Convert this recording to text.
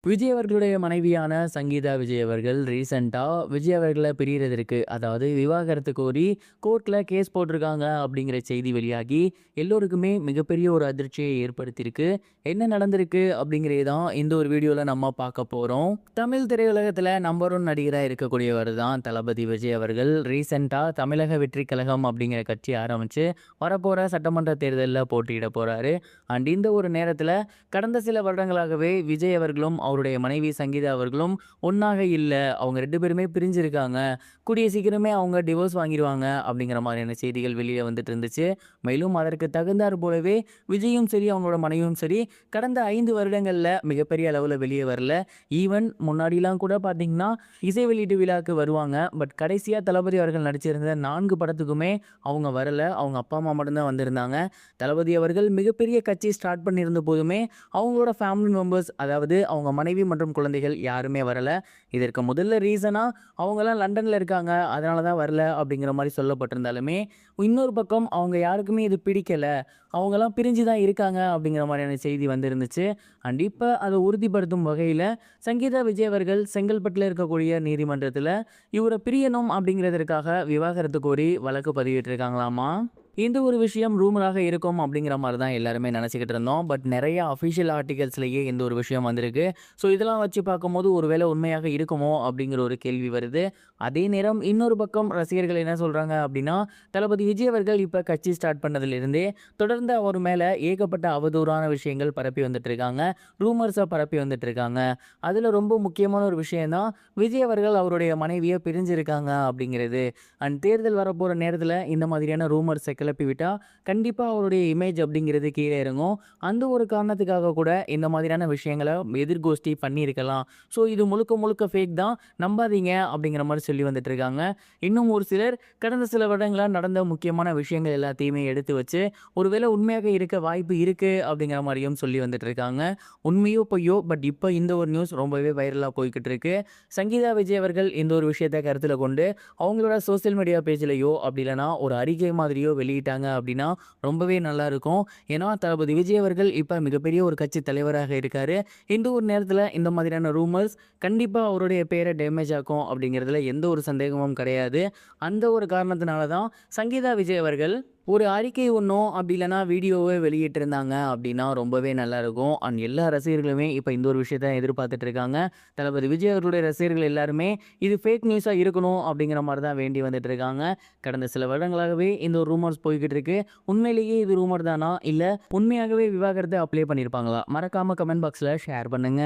விஜய் அவர்களுடைய மனைவியான சங்கீதா விஜய் அவர்கள் ரீசெண்டா விஜய் அவர்கள பிரியறதற்கு, அதாவது விவாகரத்து கோரி கோர்ட்ல கேஸ் போட்டிருக்காங்க அப்படிங்கிற செய்தி வெளியாகி, எல்லோருக்குமே மிகப்பெரிய ஒரு அதிர்ச்சியை ஏற்படுத்தியிருக்கு. என்ன நடந்திருக்கு அப்படிங்கிறத தான் இந்த ஒரு வீடியோல நம்ம பார்க்க போறோம். தமிழ் திரையுலகத்துல நம்பர் 1 நடிகரா இருக்கக்கூடியவர் தான் தளபதி விஜய் அவர்கள். ரீசெண்டா தமிழக வெற்றிக் கழகம் அப்படிங்கிற கட்சி ஆரம்பிச்சு, வரப்போற சட்டமன்ற தேர்தல்ல போட்டியிட போறாரு. அண்ட் இந்த ஒரு நேரத்துல கடந்த சில வருடங்களாகவே விஜய் அவர்களும் அவருடைய மனைவி சங்கீதா அவர்களும் ஒன்றாக இல்லை, அவங்க 2 பேருமே பிரிஞ்சிருக்காங்க, கூடிய சீக்கிரமே அவங்க டிவோர்ஸ் வாங்கிடுவாங்க அப்படிங்கிற மாதிரியான செய்திகள் வெளியே வந்துட்டு இருந்துச்சு. மேலும் அதற்கு தகுந்தாற் போலவே விஜயும் சரி அவங்களோட மனைவியும் சரி கடந்த 5 வருடங்களில் மிகப்பெரிய அளவில் வெளியே வரல. ஈவன் முன்னாடிலாம் கூட பார்த்தீங்கன்னா இசை வெளியீட்டு விழாவுக்கு வருவாங்க. பட் கடைசியாக தளபதி அவர்கள் நடிச்சிருந்த 4 படத்துக்குமே அவங்க வரல. அவங்க அப்பா அம்மா மட்டும்தான் வந்திருந்தாங்க. தளபதி அவர்கள் மிகப்பெரிய கட்சி ஸ்டார்ட் பண்ணியிருந்த போதுமே அவங்களோட ஃபேமிலி மெம்பர்ஸ், அதாவது அவங்க மனைவி மற்றும் குழந்தைகள் யாருமே வரல. இதற்கு முதல்ல ரீசனா அவங்கலாம் லண்டன்ல இருக்காங்க, அதனால தான் வரல அப்படிங்கிற மாரி சொல்லப்பட்டிருந்தாலுமே, இன்னொரு பக்கம் அவங்க யாருக்குமே இது பிடிக்கல, அவங்கலாம் பிரிஞ்சு தான் இருக்காங்க அப்படிங்கிற மாரியான செய்தி வந்திருந்துச்சு. அண்ட் இப்ப அத உறுதிப்படுத்தும் வகையில சங்கீதா விஜய் அவர்கள் செங்கல்பட்டுல இருக்கக்கூடிய நீதிமன்றத்துல இவர பிரியணும் அப்படிங்கிறதற்காக விவாகரத்து கோரி வழக்கு பதிவிட்டிருக்காங்களாமா. இந்த ஒரு விஷயம் ரூமராக இருக்கும் அப்படிங்கிற மாரி தான் எல்லாருமே நெனச்சுக்கிட்டு இருந்தோம். பட் நெறைய அஃபிஷியல் ஆர்டிகல்ஸ்லயே இந்த ஒரு விஷயம் வந்திருக்கு. ஸோ இதெல்லாம் வச்சு பார்க்கும்போது ஒருவேளை உண்மையாக இருக்குமோ அப்படிங்கிற ஒரு கேள்வி வருது. அதே நேரம் இன்னொரு பக்கம் ரசிகர்கள் என்ன சொல்றாங்க அப்படின்னா, தளபதி விஜய் அவர்கள் இப்ப கட்சி ஸ்டார்ட் பண்ணதிலிருந்தே தொடர்ந்து அவர் மேல ஏகப்பட்ட அவதூறான விஷயங்கள் பரப்பி வந்துட்டு இருக்காங்க. ரூமர்ஸ பரப்பி வந்துட்டு இருக்காங்க. அதுல ரொம்ப முக்கியமான ஒரு விஷயம் தான் விஜய் அவர்கள் அவருடைய மனைவிய பிரிஞ்சிருக்காங்க அப்படிங்கிறது. அண்ட் தேர்தல் வரப்போற நேரத்துல இந்த மாதிரியான ரூமர்ஸ கிளப்பி விட்டா கண்டிப்பா அவருடைய இமேஜ் அப்படிங்கிறது கீழே இறங்கும். அந்த ஒரு காரணத்துக்காக கூட இந்த மாதிரியான விஷயங்கள எதிர்கோஷ்டி பண்ணியிருக்கலாம். ஸோ இது முழுக்க முழுக்க ஃபேக் தான், நம்பாதீங்க அப்படிங்கிற மாரி சொல்லி வந்துட்டு இருக்காங்க. இன்னும் ஒரு சிலர் கடந்த சில வருடங்களா நடந்த முக்கியமான விஷயங்கள் எல்லாத்தையுமே எடுத்து வச்சு, ஒருவேளை உண்மையாக இருக்க வாய்ப்பு இருக்கு அப்படிங்கிற மாரியும் சொல்லி வந்துட்டு இருக்காங்க. உண்மையோ பொய்யோ, பட் இப்ப இந்த ஒரு நியூஸ் ரொம்பவே வைரலா போய்க்கிட்டு இருக்கு. சங்கீதா விஜய் அவர்கள் இந்த ஒரு விஷயத்த கருத்துல கொண்டு அவங்களோட சோசியல் மீடியா பேஜ்லயோ அப்படி இல்லைனா ஒரு அறிக்கை மாதிரியோ வெளியிட்டாங்க அப்படின்னா ரொம்பவே நல்லா இருக்கும். ஏன்னா தளபதி விஜய் அவர்கள் இப்ப மிகப்பெரிய ஒரு கட்சி தலைவராக இருக்காரு. இந்த ஒரு நேரத்துல இந்த மாதிரியான ரூமர்ஸ் கண்டிப்பா அவருடைய பேரை டேமேஜ் ஆக்கும் அப்படிங்கிறதுல எந்த ஒரு சந்தேகமும் கிடையாது. அந்த ஒரு காரணத்தினால தான் சங்கீதா விஜய் அவர்கள் ஒரு அறிக்கை ஒண்ணோ அப்படி இல்லைனா வீடியோவோ வெளியிட்டிருந்தாங்க அப்படின்னா ரொம்பவே நல்லாயிருக்கும். அண்ட் எல்லா ரசிகர்களுமே இப்போ இந்த ஒரு விஷயத்த எதிர்பார்த்துட்டு இருக்காங்க. தளபதி விஜய் அவர்களுடைய ரசிகர்கள் எல்லாருமே இது ஃபேக் நியூஸா இருக்கணும் அப்படிங்கிற மாரி தான் வேண்டி வந்துட்டு இருக்காங்க. கடந்த சில வருடங்களாகவே இந்த ஒரு ரூமர்ஸ் போய்க்கிட்டு இருக்கு. உண்மையிலேயே இது ரூமர் தானா? இல்ல உண்மையாகவே விவாகரத்து அப்ளை பண்ணியிருப்பாங்களா? மறக்காம கமெண்ட் பாக்ஸ்ல ஷேர் பண்ணுங்க.